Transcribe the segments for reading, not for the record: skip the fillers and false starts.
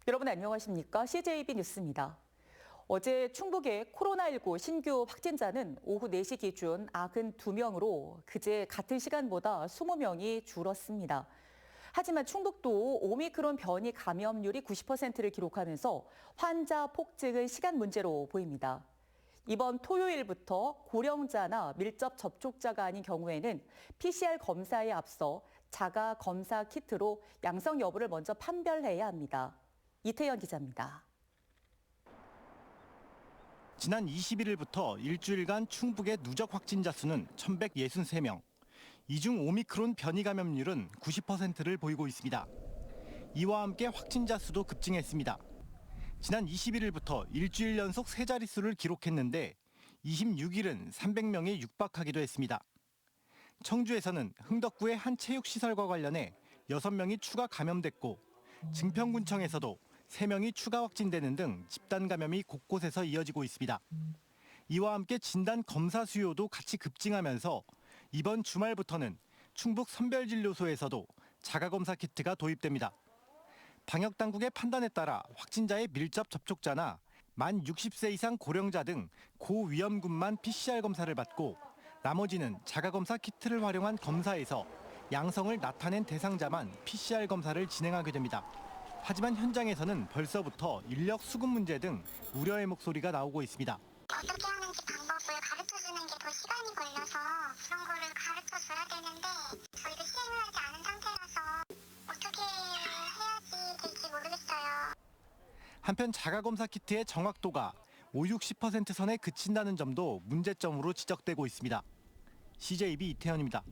여러분 안녕하십니까? CJB 뉴스입니다. 어제 충북의 코로나19 신규 확진자는 오후 4시 기준 92명으로 그제 같은 시간보다 20명이 줄었습니다. 하지만 충북도 오미크론 변이 감염률이 90%를 기록하면서 환자 폭증은 시간 문제로 보입니다. 이번 토요일부터 고령자나 밀접 접촉자가 아닌 경우에는 PCR 검사에 앞서 자가 검사 키트로 양성 여부를 먼저 판별해야 합니다. 이태현 기자입니다. 지난 21일부터 일주일간 충북의 누적 확진자 수는 1,163명. 이 중 오미크론 변이 감염률은 90%를 보이고 있습니다. 이와 함께 확진자 수도 급증했습니다. 지난 21일부터 일주일 연속 세 자릿수를 기록했는데 26일은 300명에 육박하기도 했습니다. 청주에서는 흥덕구의 한 체육시설과 관련해 6명이 추가 감염됐고 증평군청에서도 3명이 추가 확진되는 등 집단 감염이 곳곳에서 이어지고 있습니다. 이와 함께 진단 검사 수요도 같이 급증하면서 이번 주말부터는 충북 선별진료소에서도 자가검사 키트가 도입됩니다. 방역당국의 판단에 따라 확진자의 밀접 접촉자나 만 60세 이상 고령자 등 고위험군만 PCR 검사를 받고 나머지는 자가검사 키트를 활용한 검사에서 양성을 나타낸 대상자만 PCR 검사를 진행하게 됩니다. 하지만 현장에서는 벌써부터 인력 수급 문제 등 우려의 목소리가 나오고 있습니다. 어떻게 하는지 방법을 가르쳐주는 게 더 시간이 걸려서 그런 거를 가르쳐줘야 되는데 저희도 시행을 하지 않은 상태라서 어떻게 해야지 될지 모르겠어요. 한편 자가검사 키트의 정확도가 50~60% 선에 그친다는 점도 문제점으로 지적되고 있습니다. CJB 이태현입니다.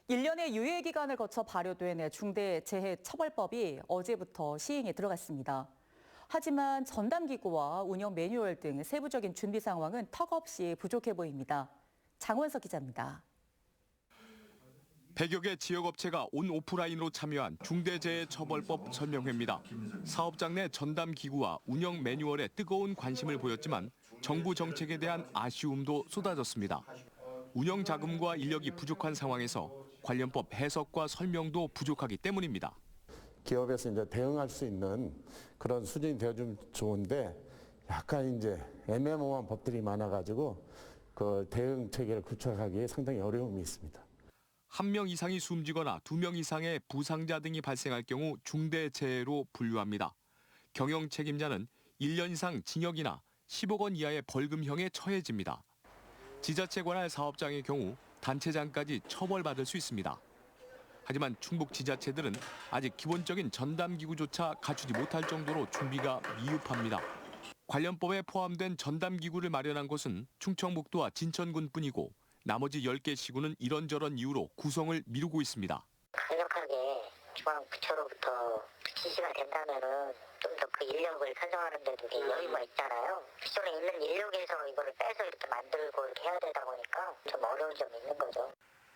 1년의 유예 기간을 거쳐 발효된 중대재해처벌법이 어제부터 시행에 들어갔습니다. 하지만 전담기구와 운영 매뉴얼 등 세부적인 준비 상황은 턱없이 부족해 보입니다. 장원석 기자입니다. 100여 개 지역업체가 온 오프라인으로 참여한 중대재해처벌법 설명회입니다. 사업장 내 전담기구와 운영 매뉴얼에 뜨거운 관심을 보였지만 정부 정책에 대한 아쉬움도 쏟아졌습니다. 운영 자금과 인력이 부족한 상황에서 관련법 해석과 설명도 부족하기 때문입니다. 기업에서 이제 대응할 수 있는 그런 수준이 되어주면 좋은데 약간 이제 애매모호한 법들이 많아가지고 그 대응 체계를 구축하기에 상당히 어려움이 있습니다. 1명 이상이 숨지거나 2명 이상의 부상자 등이 발생할 경우 중대재해로 분류합니다. 경영 책임자는 1년 이상 징역이나 10억 원 이하의 벌금형에 처해집니다. 지자체 관할 사업장의 경우 단체장까지 처벌받을 수 있습니다. 하지만 충북 지자체들은 아직 기본적인 전담기구조차 갖추지 못할 정도로 준비가 미흡합니다. 관련법에 포함된 전담기구를 마련한 곳은 충청북도와 진천군뿐이고 나머지 10개 시군은 이런저런 이유로 구성을 미루고 있습니다. 강력하게 중앙부처로부터 지시가 된다면은 좀 더 그 인력을 편성하는 데도 여유가 있잖아요. 기존에 있는 인력에서 이거를 빼서 이렇게 만들고 이렇게 해야 되다 보니까 좀 어려운 점이 있는 거죠.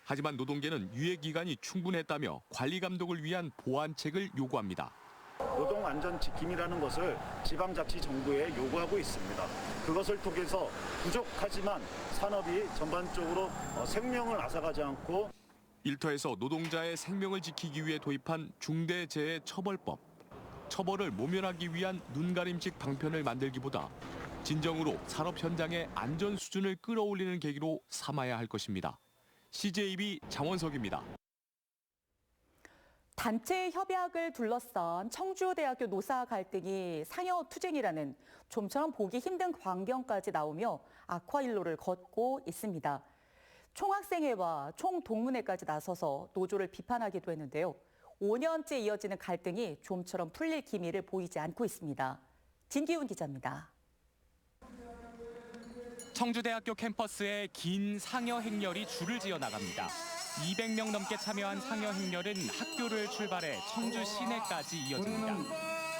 하지만 노동계는 유예 기간이 충분했다며 관리 감독을 위한 보완책을 요구합니다. 노동안전지킴이라는 것을 지방자치정부에 요구하고 있습니다. 그것을 통해서 부족하지만 산업이 전반적으로 생명을 앗아가지 않고 일터에서 노동자의 생명을 지키기 위해 도입한 중대재해처벌법. 처벌을 모면하기 위한 눈가림식 방편을 만들기보다 진정으로 산업 현장의 안전 수준을 끌어올리는 계기로 삼아야 할 것입니다. CJB 장원석입니다. 단체 협약을 둘러싼 청주대학교 노사 갈등이 상여투쟁이라는 좀처럼 보기 힘든 광경까지 나오며 악화일로를 걷고 있습니다. 총학생회와 총동문회까지 나서서 노조를 비판하기도 했는데요. 5년째 이어지는 갈등이 좀처럼 풀릴 기미를 보이지 않고 있습니다. 진기훈 기자입니다. 청주대학교 캠퍼스에 긴 상여 행렬이 줄을 지어 나갑니다. 200명 넘게 참여한 상여 행렬은 학교를 출발해 청주 시내까지 이어집니다.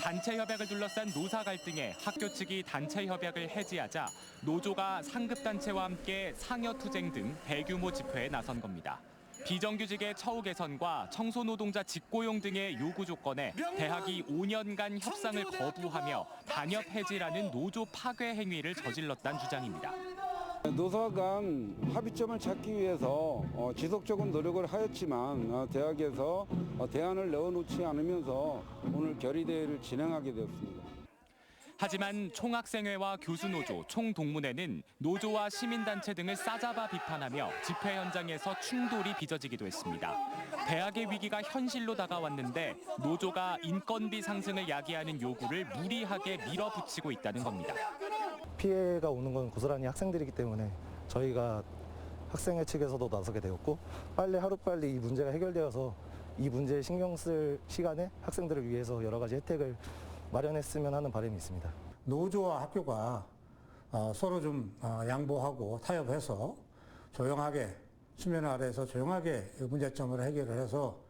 단체 협약을 둘러싼 노사 갈등에 학교 측이 단체 협약을 해지하자 노조가 상급단체와 함께 상여 투쟁 등 대규모 집회에 나선 겁니다. 비정규직의 처우 개선과 청소노동자 직고용 등의 요구 조건에 대학이 5년간 협상을 거부하며 단협 해지라는 노조 파괴 행위를 저질렀다는 주장입니다. 노사 간 합의점을 찾기 위해서 지속적인 노력을 하였지만 대학에서 대안을 내어놓지 않으면서 오늘 결의대회를 진행하게 되었습니다. 하지만 총학생회와 교수노조, 총동문회는 노조와 시민단체 등을 싸잡아 비판하며 집회 현장에서 충돌이 빚어지기도 했습니다. 대학의 위기가 현실로 다가왔는데 노조가 인건비 상승을 야기하는 요구를 무리하게 밀어붙이고 있다는 겁니다. 피해가 오는 건 고스란히 학생들이기 때문에 저희가 학생회 측에서도 나서게 되었고 빨리 하루빨리 이 문제가 해결되어서 이 문제에 신경 쓸 시간에 학생들을 위해서 여러 가지 혜택을 마련했으면 하는 바람이 있습니다. 노조와 학교가 서로 좀 양보하고 타협해서 조용하게 수면 아래에서 조용하게 문제점을 해결을 해서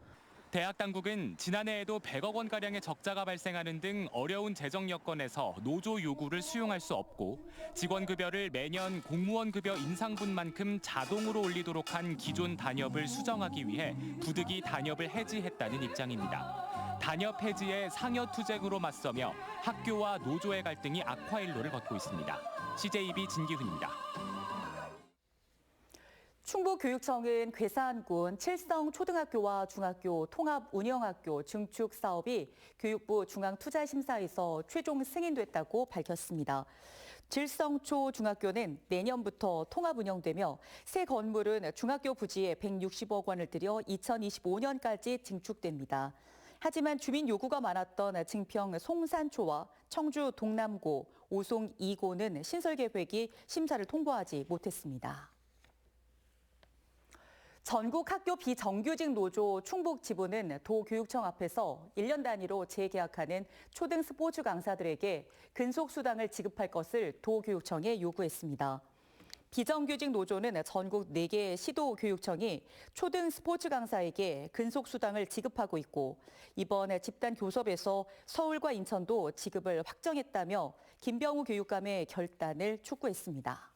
대학 당국은 지난해에도 100억 원가량의 적자가 발생하는 등 어려운 재정 여건에서 노조 요구를 수용할 수 없고 직원급여를 매년 공무원급여 인상분만큼 자동으로 올리도록 한 기존 단협을 수정하기 위해 부득이 단협을 해지했다는 입장입니다. 단협 해지에 상여투쟁으로 맞서며 학교와 노조의 갈등이 악화 일로를 걷고 있습니다. CJB 진기훈입니다. 충북교육청은 괴산군 칠성 초등학교와 중학교 통합운영학교 증축 사업이 교육부 중앙투자심사에서 최종 승인됐다고 밝혔습니다. 칠성초 중학교는 내년부터 통합운영되며 새 건물은 중학교 부지에 160억 원을 들여 2025년까지 증축됩니다. 하지만 주민 요구가 많았던 증평 송산초와 청주 동남고, 오송 2고는 신설 계획이 심사를 통보하지 못했습니다. 전국 학교 비정규직 노조 충북지부는 도교육청 앞에서 1년 단위로 재계약하는 초등 스포츠 강사들에게 근속수당을 지급할 것을 도교육청에 요구했습니다. 비정규직 노조는 전국 4개 시도교육청이 초등 스포츠 강사에게 근속수당을 지급하고 있고 이번 집단 교섭에서 서울과 인천도 지급을 확정했다며 김병우 교육감의 결단을 촉구했습니다.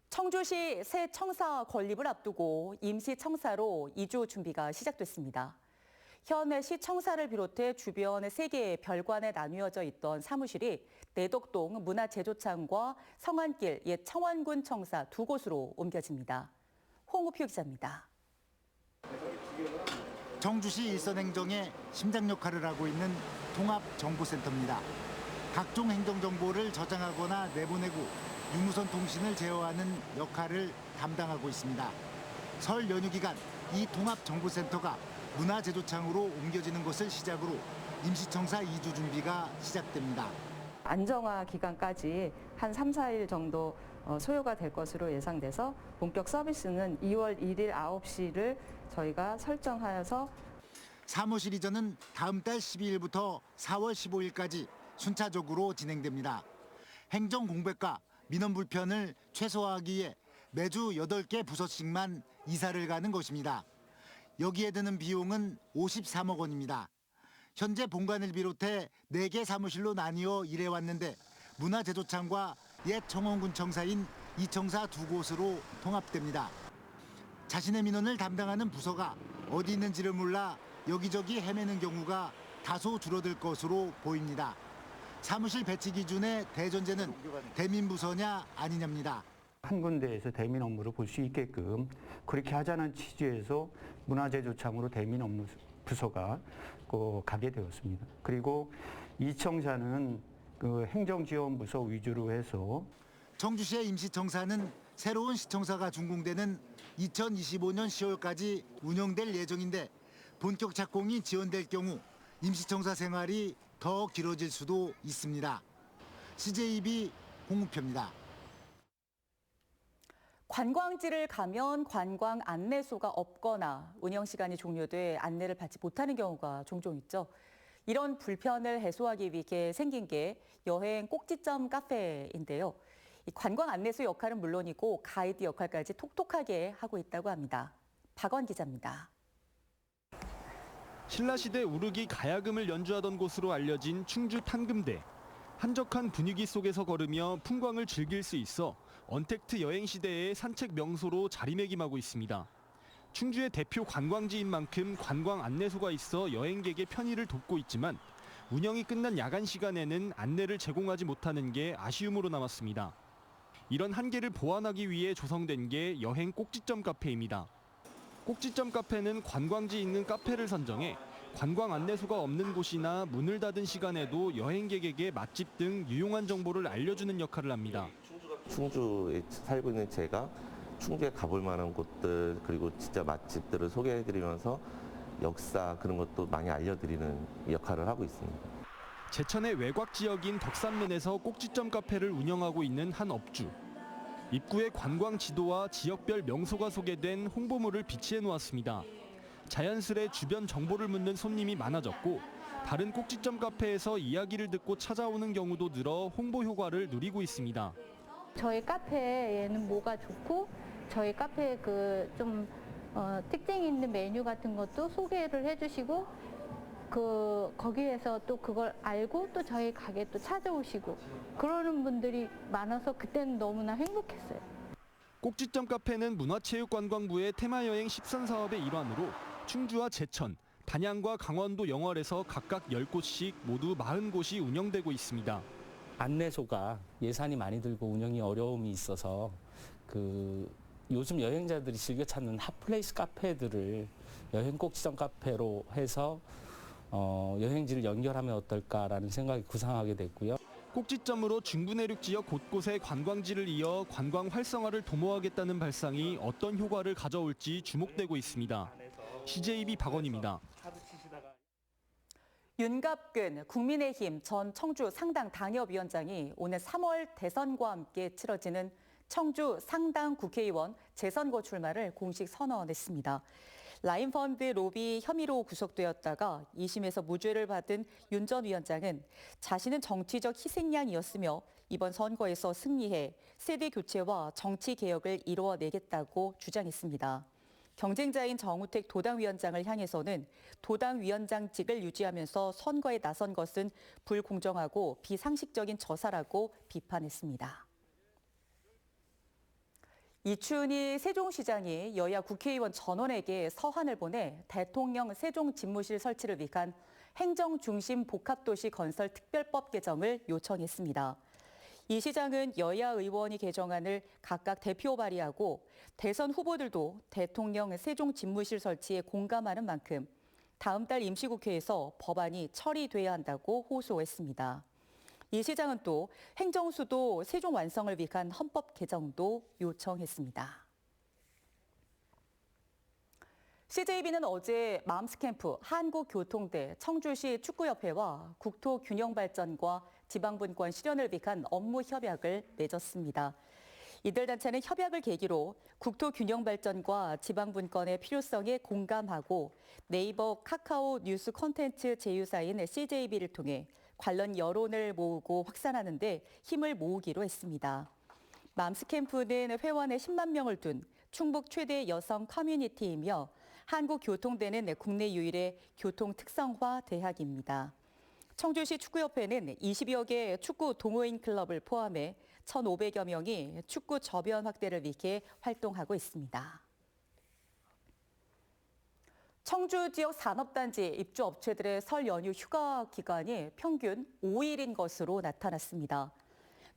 청주시 새 청사 건립을 앞두고 임시청사로 이주 준비가 시작됐습니다. 현 시청사를 비롯해 주변 3개의 별관에 나뉘어져 있던 사무실이 내덕동 문화제조창과 성안길 옛 청원군 청사 2곳으로 옮겨집니다. 홍우표 기자입니다. 청주시 일선행정의 심장 역할을 하고 있는 통합정보센터입니다. 각종 행정정보를 저장하거나 내보내고 유무선 통신을 제어하는 역할을 담당하고 있습니다. 설 연휴 기간 이 통합정보센터가 문화제조창으로 옮겨지는 것을 시작으로 임시청사 이주 준비가 시작됩니다. 안정화 기간까지 한 3, 4일 정도 소요가 될 것으로 예상돼서 본격 서비스는 2월 1일 9시를 저희가 설정하여서 사무실 이전은 다음 달 12일부터 4월 15일까지 순차적으로 진행됩니다. 행정 공백과 민원 불편을 최소화하기 위해 매주 8개 부서씩만 이사를 가는 것입니다. 여기에 드는 비용은 53억 원입니다. 현재 본관을 비롯해 4개 사무실로 나뉘어 일해왔는데 문화제조창과 옛 청원군 청사인 이 청사 2곳으로 통합됩니다. 자신의 민원을 담당하는 부서가 어디 있는지를 몰라 여기저기 헤매는 경우가 다소 줄어들 것으로 보입니다. 사무실 배치 기준의 대전제는 대민부서냐 아니냐입니다. 한 군데에서 대민 업무를 볼 수 있게끔 그렇게 하자는 취지에서 문화제조창으로 대민 업무 부서가 가게 되었습니다. 그리고 이 청사는 행정지원부서 위주로 해서 청주시의 임시청사는 새로운 시청사가 준공되는 2025년 10월까지 운영될 예정인데 본격 착공이 지연될 경우 임시청사 생활이 더 길어질 수도 있습니다. CJB 홍우표입니다. 관광지를 가면 관광 안내소가 없거나 운영 시간이 종료돼 안내를 받지 못하는 경우가 종종 있죠. 이런 불편을 해소하기 위해 생긴 게 여행 꼭지점 카페인데요. 이 관광 안내소 역할은 물론이고 가이드 역할까지 톡톡하게 하고 있다고 합니다. 박원 기자입니다. 신라시대 우르기 가야금을 연주하던 곳으로 알려진 충주 판금대. 한적한 분위기 속에서 걸으며 풍광을 즐길 수 있어 언택트 여행시대의 산책 명소로 자리매김하고 있습니다. 충주의 대표 관광지인 만큼 관광 안내소가 있어 여행객의 편의를 돕고 있지만 운영이 끝난 야간 시간에는 안내를 제공하지 못하는 게 아쉬움으로 남았습니다. 이런 한계를 보완하기 위해 조성된 게 여행 꼭지점 카페입니다. 꼭지점 카페는 관광지 있는 카페를 선정해 관광 안내소가 없는 곳이나 문을 닫은 시간에도 여행객에게 맛집 등 유용한 정보를 알려주는 역할을 합니다. 충주에 살고 있는 제가 충주에 가볼 만한 곳들 그리고 진짜 맛집들을 소개해드리면서 역사 그런 것도 많이 알려드리는 역할을 하고 있습니다. 제천의 외곽 지역인 덕산면에서 꼭지점 카페를 운영하고 있는 한 업주. 입구에 관광 지도와 지역별 명소가 소개된 홍보물을 비치해 놓았습니다. 자연스레 주변 정보를 묻는 손님이 많아졌고 다른 꼭지점 카페에서 이야기를 듣고 찾아오는 경우도 늘어 홍보 효과를 누리고 있습니다. 저희 카페에는 뭐가 좋고 저희 카페에 좀 특징 있는 메뉴 같은 것도 소개를 해주시고 거기에서 또 그걸 알고 또 저희 가게 또 찾아오시고 그러는 분들이 많아서 그때는 너무나 행복했어요. 꼭지점 카페는 문화체육관광부의 테마여행 10선 사업의 일환으로 충주와 제천, 단양과 강원도 영월에서 각각 10곳씩 모두 40곳이 운영되고 있습니다. 안내소가 예산이 많이 들고 운영이 어려움이 있어서 요즘 여행자들이 즐겨 찾는 핫플레이스 카페들을 여행 꼭지점 카페로 해서 여행지를 연결하면 어떨까라는 생각이 구상하게 됐고요. 꼭지점으로 중부내륙 지역 곳곳에 관광지를 이어 관광 활성화를 도모하겠다는 발상이 어떤 효과를 가져올지 주목되고 있습니다. CJB 박원입니다. 윤갑근 국민의힘 전 청주 상당 당협위원장이 오늘 3월 대선과 함께 치러지는 청주 상당 국회의원 재선거 출마를 공식 선언했습니다. 라인펀드 로비 혐의로 구속되었다가 2심에서 무죄를 받은 윤 전 위원장은 자신은 정치적 희생양이었으며 이번 선거에서 승리해 세대 교체와 정치 개혁을 이루어내겠다고 주장했습니다. 경쟁자인 정우택 도당위원장을 향해서는 도당위원장직을 유지하면서 선거에 나선 것은 불공정하고 비상식적인 저사라고 비판했습니다. 이춘희 세종시장이 여야 국회의원 전원에게 서한을 보내 대통령 세종집무실 설치를 위한 행정중심 복합도시 건설 특별법 개정을 요청했습니다. 이 시장은 여야 의원이 개정안을 각각 대표 발의하고 대선 후보들도 대통령 세종집무실 설치에 공감하는 만큼 다음 달 임시국회에서 법안이 처리돼야 한다고 호소했습니다. 이 시장은 또 행정수도 세종 완성을 위한 헌법 개정도 요청했습니다. CJB는 어제 맘스캠프 한국교통대 청주시 축구협회와 국토균형발전과 지방분권 실현을 위한 업무 협약을 맺었습니다. 이들 단체는 협약을 계기로 국토균형발전과 지방분권의 필요성에 공감하고 네이버 카카오 뉴스 콘텐츠 제휴사인 CJB를 통해 관련 여론을 모으고 확산하는 데 힘을 모으기로 했습니다. 맘스캠프는 회원에 10만 명을 둔 충북 최대 여성 커뮤니티이며 한국교통대는 국내 유일의 교통 특성화 대학입니다. 청주시 축구협회는 20여 개 축구 동호인 클럽을 포함해 1,500여 명이 축구 저변 확대를 위해 활동하고 있습니다. 청주 지역 산업단지 입주업체들의 설 연휴 휴가 기간이 평균 5일인 것으로 나타났습니다.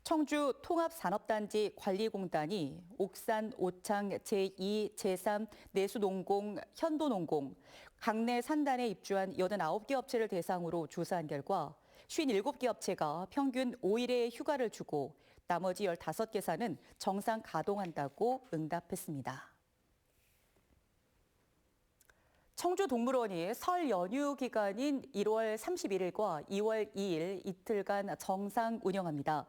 청주 통합산업단지 관리공단이 옥산, 오창, 제2, 제3, 내수농공, 현도농공, 강내 산단에 입주한 89개 업체를 대상으로 조사한 결과 57개 업체가 평균 5일의 휴가를 주고 나머지 15개 사는 정상 가동한다고 응답했습니다. 청주동물원이 설 연휴 기간인 1월 31일과 2월 2일 이틀간 정상 운영합니다.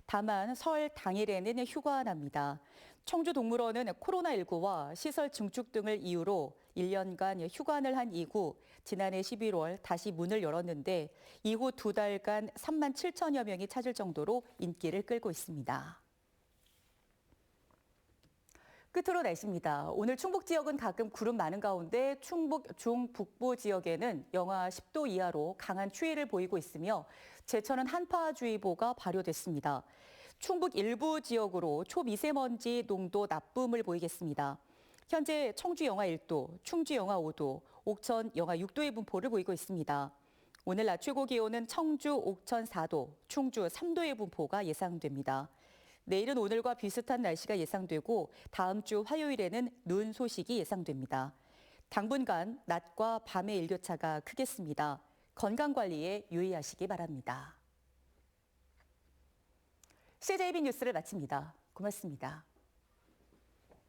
다만 설 당일에는 휴관합니다. 청주동물원은 코로나19와 시설 증축 등을 이유로 1년간 휴관을 한 이후 지난해 11월 다시 문을 열었는데 이후 2달간 3만 7천여 명이 찾을 정도로 인기를 끌고 있습니다. 끝으로 날씨입니다. 오늘 충북 지역은 가끔 구름 많은 가운데 충북 중북부 지역에는 영하 10도 이하로 강한 추위를 보이고 있으며 제천은 한파주의보가 발효됐습니다. 충북 일부 지역으로 초미세먼지 농도 나쁨을 보이겠습니다. 현재 청주 영하 1도, 충주 영하 5도, 옥천 영하 6도의 분포를 보이고 있습니다. 오늘 낮 최고 기온은 청주, 옥천 4도, 충주 3도의 분포가 예상됩니다. 내일은 오늘과 비슷한 날씨가 예상되고 다음 주 화요일에는 눈 소식이 예상됩니다. 당분간 낮과 밤의 일교차가 크겠습니다. 건강관리에 유의하시기 바랍니다. CJB 뉴스를 마칩니다. 고맙습니다.